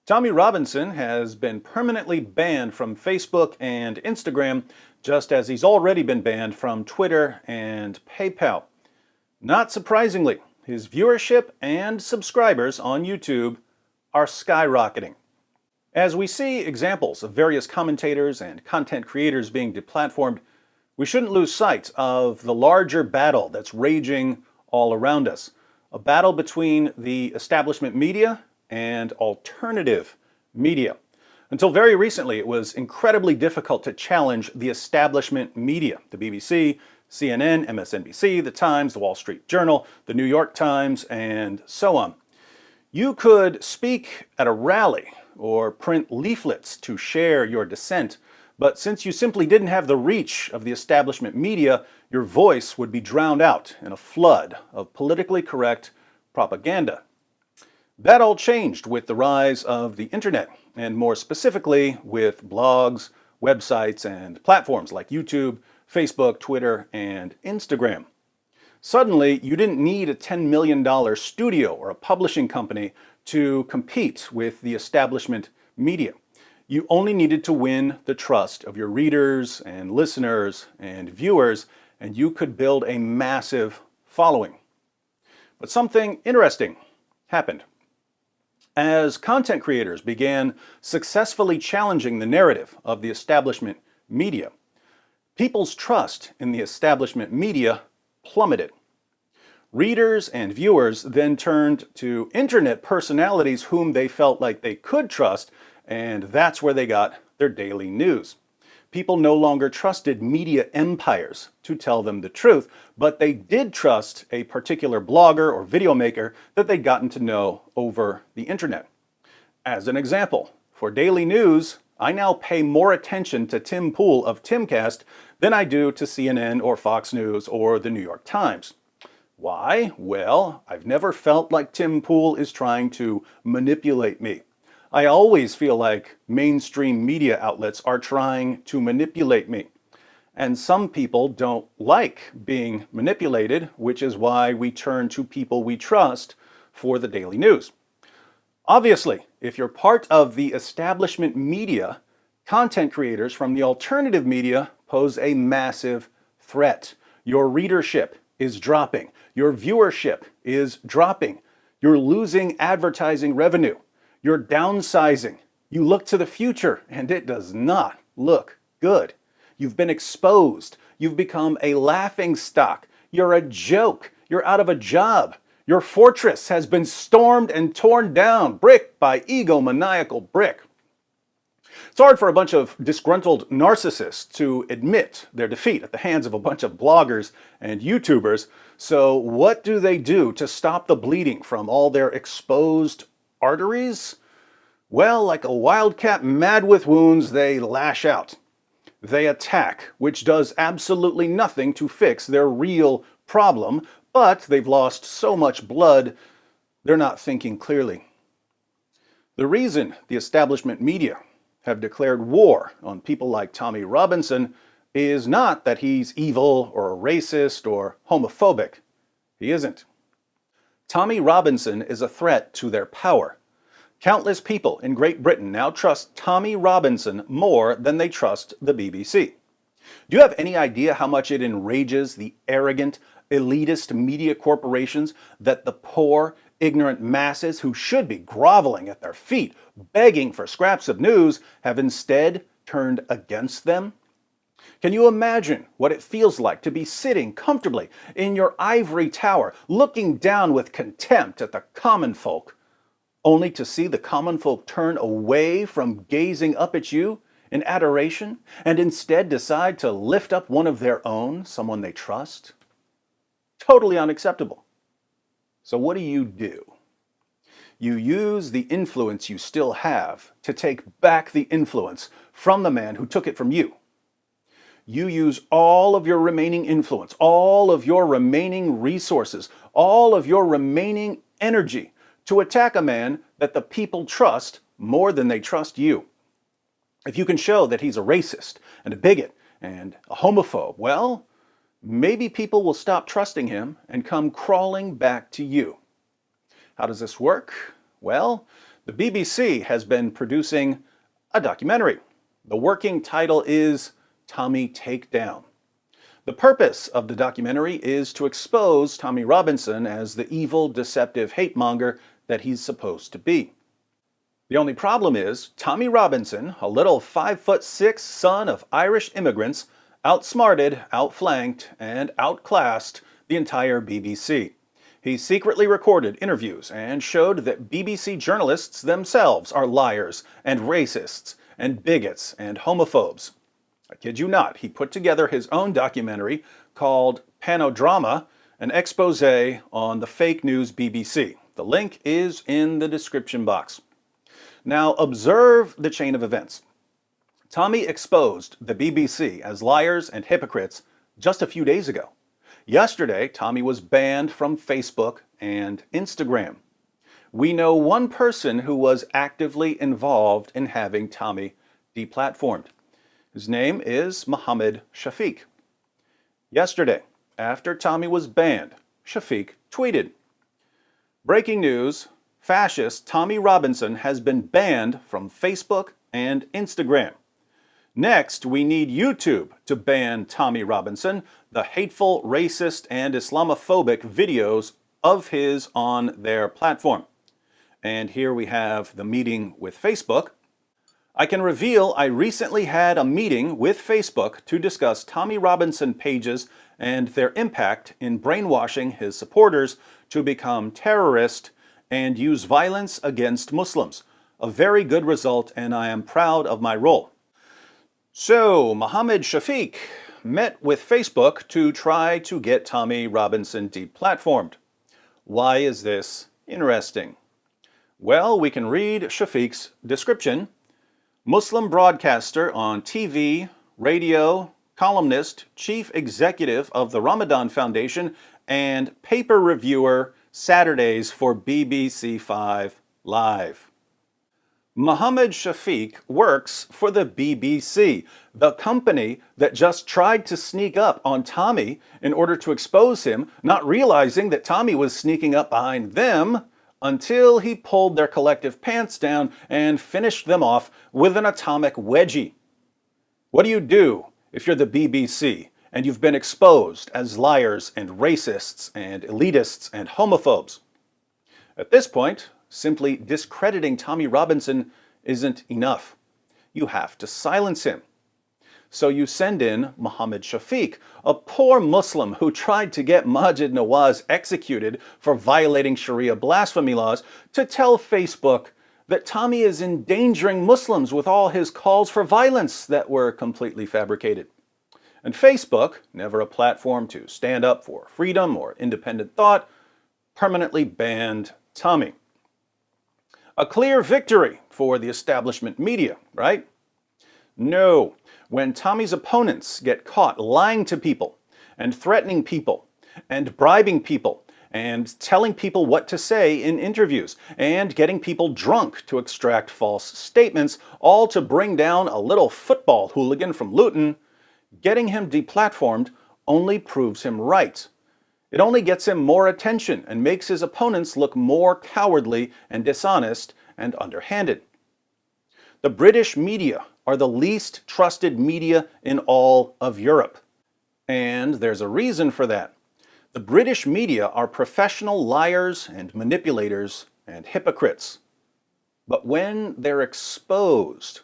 Tommy Robinson has been permanently banned from Facebook and Instagram, just as he's already been banned from Twitter and PayPal. Not surprisingly, his viewership and subscribers on YouTube are skyrocketing. As we see examples of various commentators and content creators being deplatformed, we shouldn't lose sight of the larger battle that's raging all around us. A battle between the establishment media and alternative media. Until very recently, it was incredibly difficult to challenge the establishment media, the BBC, CNN, MSNBC, The Times, The Wall Street Journal, The New York Times, and so on. You could speak at a rally or print leaflets to share your dissent, but since you simply didn't have the reach of the establishment media, your voice would be drowned out in a flood of politically correct propaganda. That all changed with the rise of the internet, and more specifically with blogs, websites, and platforms like YouTube, Facebook, Twitter, and Instagram. Suddenly, you didn't need a $10 million studio or a publishing company to compete with the establishment media. You only needed to win the trust of your readers and listeners and viewers, and you could build a massive following. But something interesting happened. As content creators began successfully challenging the narrative of the establishment media, people's trust in the establishment media plummeted. Readers and viewers then turned to internet personalities whom they felt like they could trust, and that's where they got their daily news. People no longer trusted media empires to tell them the truth, but they did trust a particular blogger or video maker that they'd gotten to know over the internet. As an example, for daily news, I now pay more attention to Tim Pool of Timcast than I do to CNN or Fox News or the New York Times. Why? Well, I've never felt like Tim Pool is trying to manipulate me. I always feel like mainstream media outlets are trying to manipulate me. And some people don't like being manipulated, which is why we turn to people we trust for the daily news. Obviously, if you're part of the establishment media, content creators from the alternative media pose a massive threat. Your readership is dropping. Your viewership is dropping. You're losing advertising revenue. You're downsizing. You look to the future, and it does not look good. You've been exposed. You've become a laughing stock. You're a joke. You're out of a job. Your fortress has been stormed and torn down, brick by egomaniacal brick. It's hard for a bunch of disgruntled narcissists to admit their defeat at the hands of a bunch of bloggers and YouTubers. So what do they do to stop the bleeding from all their exposed arteries? Well, like a wildcat mad with wounds, they lash out. They attack, which does absolutely nothing to fix their real problem, but they've lost so much blood, they're not thinking clearly. The reason the establishment media have declared war on people like Tommy Robinson is not that he's evil or a racist or homophobic. He isn't. Tommy Robinson is a threat to their power. Countless people in Great Britain now trust Tommy Robinson more than they trust the BBC. Do you have any idea how much it enrages the arrogant, elitist media corporations that the poor, ignorant masses who should be groveling at their feet, begging for scraps of news, have instead turned against them? Can you imagine what it feels like to be sitting comfortably in your ivory tower, looking down with contempt at the common folk, only to see the common folk turn away from gazing up at you in adoration and instead decide to lift up one of their own, someone they trust? Totally unacceptable. So what do? You use the influence you still have to take back the influence from the man who took it from you. You use all of your remaining influence, all of your remaining resources, all of your remaining energy to attack a man that the people trust more than they trust you. If you can show that he's a racist and a bigot and a homophobe, well, maybe people will stop trusting him and come crawling back to you. How does this work? Well, The BBC has been producing a documentary. The working title is Tommy Takedown. The purpose of the documentary is to expose Tommy Robinson as the evil, deceptive hate monger that he's supposed to be. The only problem is Tommy Robinson, a little 5'6" son of Irish immigrants, outsmarted, outflanked, and outclassed the entire BBC. He secretly recorded interviews and showed that BBC journalists themselves are liars and racists and bigots and homophobes. I kid you not, he put together his own documentary called Panodrama, an expose on the fake news BBC. The link is in the description box. Now observe the chain of events. Tommy exposed the BBC as liars and hypocrites just a few days ago. Yesterday, Tommy was banned from Facebook and Instagram. We know one person who was actively involved in having Tommy deplatformed. His name is Mohammed Shafiq. Yesterday, after Tommy was banned, Shafiq tweeted, "Breaking news, fascist Tommy Robinson has been banned from Facebook and Instagram. Next, we need YouTube to ban Tommy Robinson, the hateful, racist, and Islamophobic videos of his on their platform." And here we have the meeting with Facebook. I can reveal I recently had a meeting with Facebook to discuss Tommy Robinson pages and their impact in brainwashing his supporters to become terrorists and use violence against Muslims. A very good result, and I am proud of my role. So, Mohammed Shafiq met with Facebook to try to get Tommy Robinson deplatformed. Why is this interesting? Well, we can read Shafiq's description. Muslim broadcaster on TV, radio, columnist, chief executive of the Ramadan Foundation, and paper reviewer Saturdays for BBC 5 Live. Mohammed Shafiq works for the BBC, the company that just tried to sneak up on Tommy in order to expose him, not realizing that Tommy was sneaking up behind them until he pulled their collective pants down and finished them off with an atomic wedgie. What do you do if you're the BBC and you've been exposed as liars and racists and elitists and homophobes? At this point, simply discrediting Tommy Robinson isn't enough. You have to silence him. So you send in Mohammed Shafiq, a poor Muslim who tried to get Majid Nawaz executed for violating Sharia blasphemy laws, to tell Facebook that Tommy is endangering Muslims with all his calls for violence that were completely fabricated. And Facebook, never a platform to stand up for freedom or independent thought, permanently banned Tommy. A clear victory for the establishment media, right? No. When Tommy's opponents get caught lying to people and threatening people and bribing people and telling people what to say in interviews and getting people drunk to extract false statements, all to bring down a little football hooligan from Luton, getting him deplatformed only proves him right. It only gets him more attention and makes his opponents look more cowardly and dishonest and underhanded. The British media are the least trusted media in all of Europe. And there's a reason for that. The British media are professional liars and manipulators and hypocrites. But when they're exposed,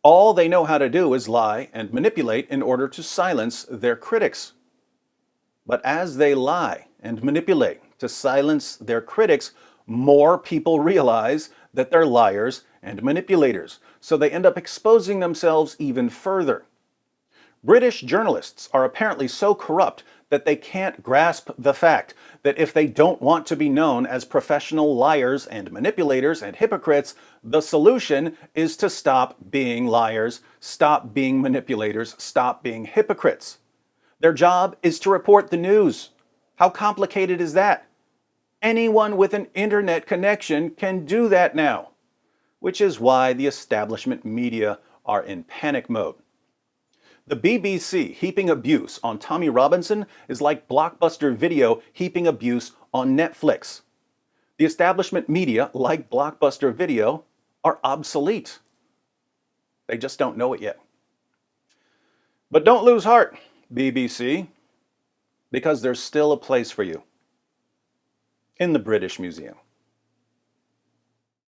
all they know how to do is lie and manipulate in order to silence their critics. But as they lie and manipulate to silence their critics, more people realize that they're liars and manipulators, so they end up exposing themselves even further. British journalists are apparently so corrupt that they can't grasp the fact that if they don't want to be known as professional liars and manipulators and hypocrites, the solution is to stop being liars, stop being manipulators, stop being hypocrites. Their job is to report the news. How complicated is that? Anyone with an internet connection can do that now, which is why the establishment media are in panic mode. The BBC heaping abuse on Tommy Robinson is like Blockbuster Video heaping abuse on Netflix. The establishment media, like Blockbuster Video, are obsolete. They just don't know it yet. But don't lose heart, BBC, because there's still a place for you in the British Museum.